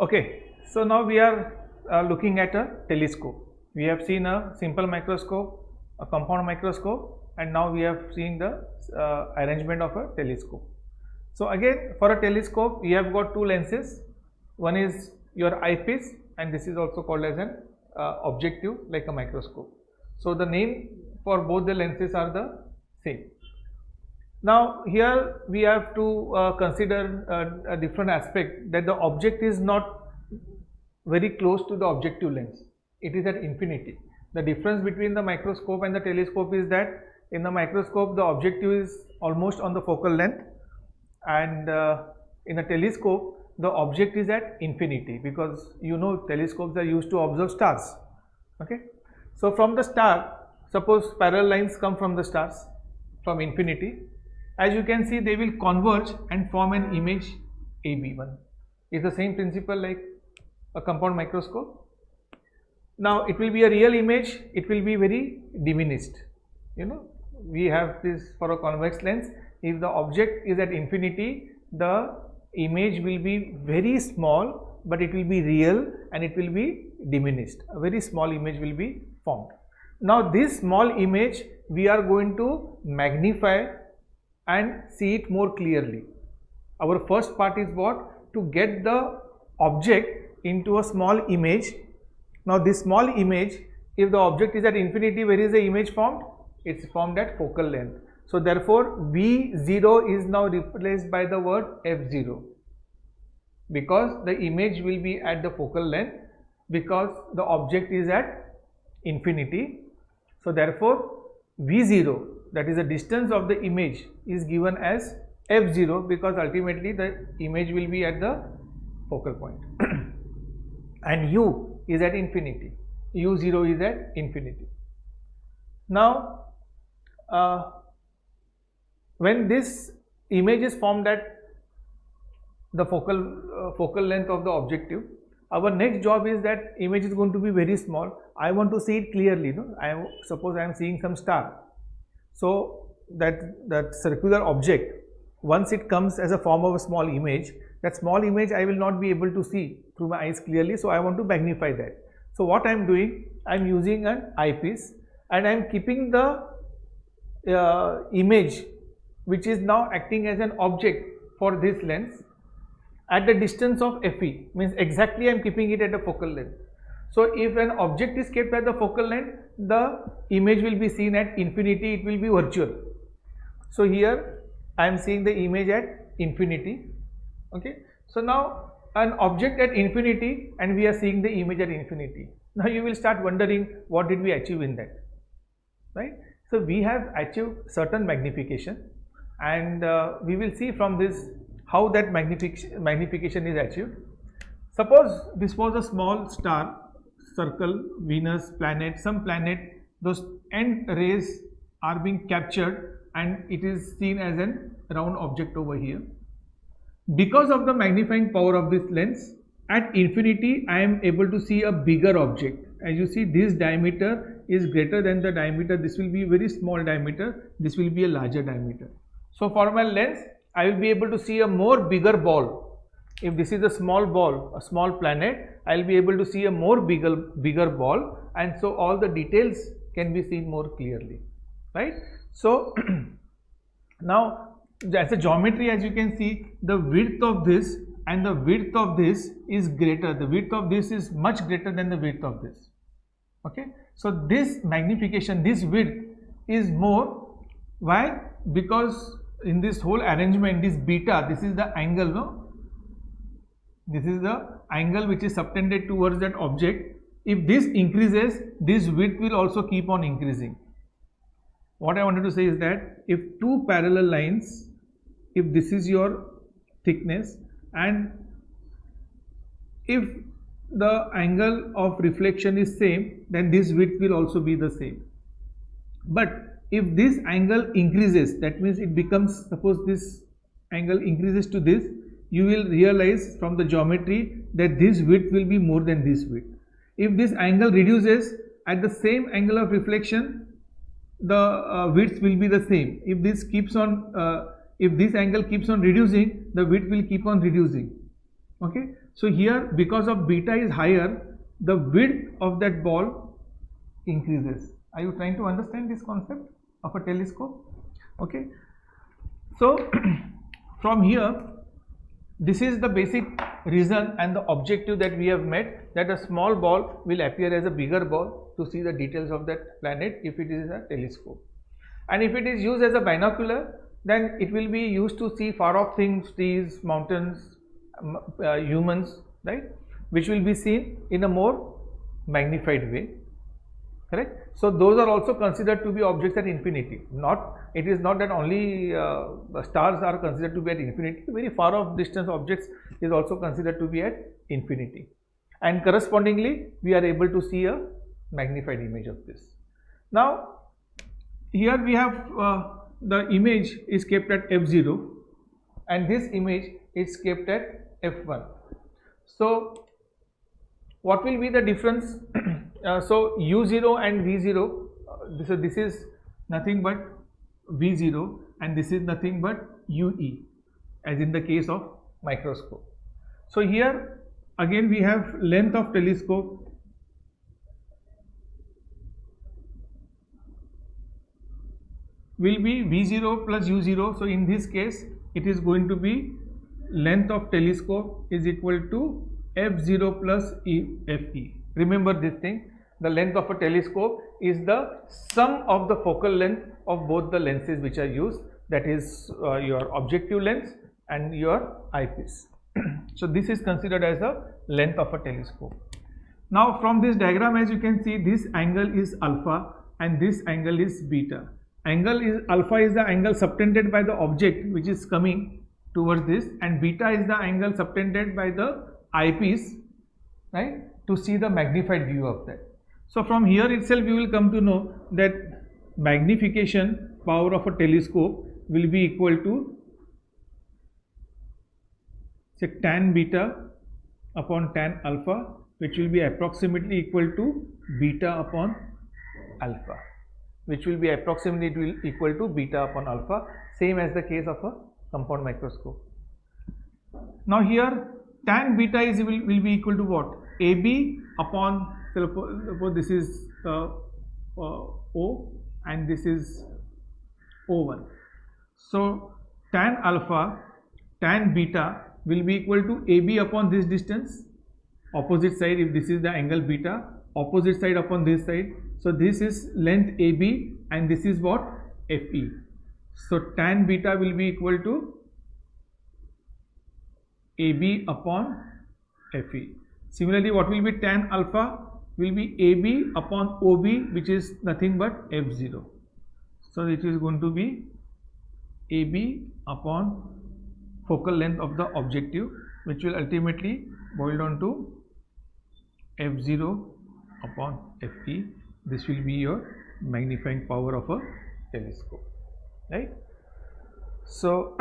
Okay, so now we are looking at a telescope. We have seen a simple microscope, a compound microscope, and now we have seen the arrangement of a telescope. So again, for a telescope, we have got two lenses. One is your eyepiece, and this is also called as an objective, like a microscope. So the name for both the lenses are the same. Now here we have to consider a different aspect, that the object is not very close to the objective lens. It is at infinity. The difference between the microscope and the telescope is that in the microscope the objective is almost on the focal length, and in a telescope the object is at infinity, because you know telescopes are used to observe stars. Okay, so from the star, suppose parallel lines come from the stars from infinity. As you can see, they will converge and form an image AB1. It's the same principle like a compound microscope. Now it will be a real image, it will be very diminished. You know, we have this for a convex lens. If the object is at infinity, the image will be very small, but it will be real and it will be diminished. A very small image will be formed. Now this small image we are going to magnify and see it more clearly. Our first part is what? To get the object into a small image. Now this small image, if the object is at infinity, where is the image formed? It's formed at focal length. So therefore V0 is now replaced by the word F0, because the image will be at the focal length, because the object is at infinity. So therefore V0, that is the distance of the image, is given as F0, because ultimately the image will be at the focal point. And U is at infinity. U0 is at infinity. Now when this image is formed at the focal length of the objective, our next job is that image is going to be very small. I want to see it clearly. No? Suppose I am seeing some star. So that circular object, once it comes as a form of a small image, that small image I will not be able to see through my eyes clearly. So I want to magnify that. So what I am doing, I am using an eyepiece and I am keeping the image, which is now acting as an object for this lens, at the distance of Fe, means exactly I am keeping it at the focal length. So if an object is kept at the focal length, the image will be seen at infinity, it will be virtual. So here I am seeing the image at infinity. Okay, so now an object at infinity and we are seeing the image at infinity. Now you will start wondering, what did we achieve in that, right? So we have achieved certain magnification, and we will see from this how that magnification is achieved. Suppose this was a small star, circle, Venus, planet, some planet, those end rays are being captured and it is seen as an round object over here. Because of the magnifying power of this lens, at infinity I am able to see a bigger object. As you see, this diameter is greater than the diameter, this will be very small diameter, this will be a larger diameter. So for my lens, I will be able to see a more bigger ball. If this is a small ball, a small planet, I will be able to see a more bigger ball, and so all the details can be seen more clearly, right? So now as a geometry, as you can see, the width of this and the width of this is greater. The width of this is much greater than the width of this. Okay, so this magnification, this width is more. Why? Because in this whole arrangement, this beta, this is the angle, no? This is the angle which is subtended towards that object. If this increases, this width will also keep on increasing. What I wanted to say is that if two parallel lines, if this is your thickness and if the angle of reflection is same, then this width will also be the same. But if this angle increases, that means it becomes, suppose this angle increases to this, you will realize from the geometry that this width will be more than this width. If this angle reduces, at the same angle of reflection, the width will be the same. If this angle keeps on reducing, the width will keep on reducing. Okay, so here because of beta is higher, the width of that ball increases. Are you trying to understand this concept of a telescope? Okay, so from here, this is the basic reason and the objective that we have met, that a small ball will appear as a bigger ball to see the details of that planet if it is a telescope. And if it is used as a binocular, then it will be used to see far off things, trees, mountains, humans, right, which will be seen in a more magnified way. Correct. So those are also considered to be objects at infinity. It is not that only stars are considered to be at infinity. Very far off distance objects is also considered to be at infinity, and correspondingly we are able to see a magnified image of this. Now here we have the image is kept at f0, and this image is kept at f1. So what will be the difference? So u0 and v0, this is nothing but v0, and this is nothing but ue, as in the case of microscope. So here again we have length of telescope will be v0 plus u0. So in this case it is going to be length of telescope is equal to f0 plus fe. Remember this thing, the length of a telescope is the sum of the focal length of both the lenses which are used, that is your objective lens and your eyepiece. So this is considered as the length of a telescope. Now from this diagram, as you can see, this angle is alpha and this angle is beta. Alpha is the angle subtended by the object which is coming towards this, and beta is the angle subtended by the eyepiece, right, to see the magnified view of that. So from here itself you will come to know that magnification power of a telescope will be equal to, say, tan beta upon tan alpha, which will be approximately equal to beta upon alpha, same as the case of a compound microscope. Now here tan beta will be equal to what? AB upon, suppose this is O and this is O1. So tan alpha, tan beta will be equal to AB upon this distance, opposite side, if this is the angle beta, opposite side upon this side. So this is length AB and this is what? FE. So tan beta will be equal to AB upon FE. Similarly, what will be tan alpha? Will be AB upon OB, which is nothing but F0. So it is going to be AB upon focal length of the objective, which will ultimately boil down to F0 upon FE. This will be your magnifying power of a telescope, right? So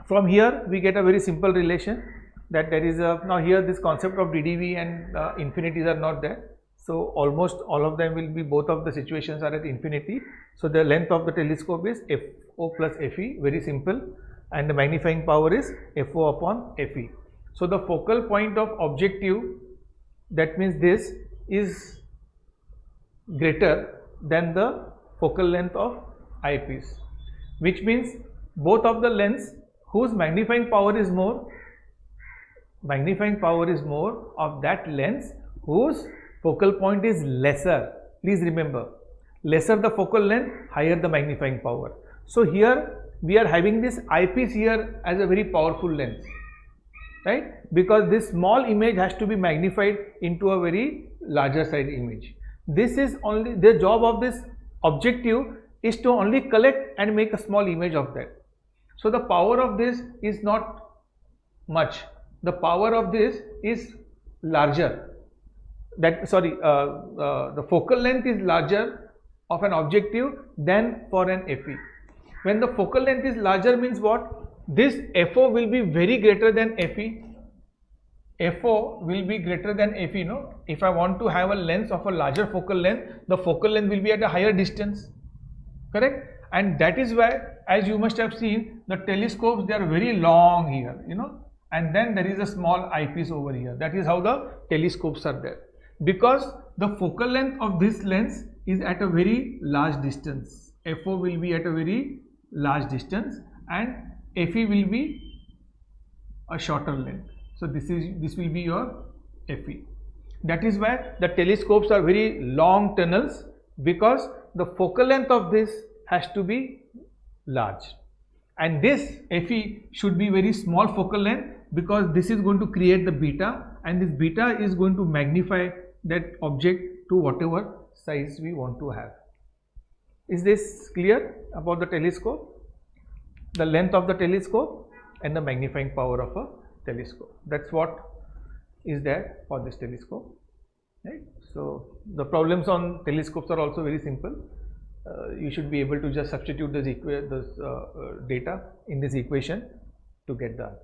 from here we get a very simple relation, that there is a, now here this concept of DDV and infinities are not there. So almost all of them will be, both of the situations are at infinity. So the length of the telescope is FO plus FE, very simple, and the magnifying power is FO upon FE. So the focal point of objective, that means this is greater than the focal length of eyepiece, which means both of the lens whose magnifying power is more of that lens whose focal point is lesser. Please remember, lesser the focal length, higher the magnifying power. So here we are having this eyepiece here as a very powerful lens, right? Because this small image has to be magnified into a very larger size image. This is only the job of this objective, is to only collect and make a small image of that. So the power of this is not much. The power of this is larger. The focal length is larger of an objective than for an FE. When the focal length is larger means what? This FO will be very greater than FE. FO will be greater than FE, no? If I want to have a lens of a larger focal length, the focal length will be at a higher distance, correct? And that is why, as you must have seen, the telescopes, they are very long here, and then there is a small eyepiece over here. That is how the telescopes are there, because the focal length of this lens is at a very large distance. FO will be at a very large distance and FE will be a shorter length. So this will be your FE. That is why the telescopes are very long tunnels, because the focal length of this has to be large, and this FE should be very small focal length, because this is going to create the beta, and this beta is going to magnify that object to whatever size we want to have. Is this clear about the telescope? The length of the telescope and the magnifying power of a telescope. That's what is there for this telescope, right? So the problems on telescopes are also very simple. You should be able to just substitute this data in this equation to get the answer.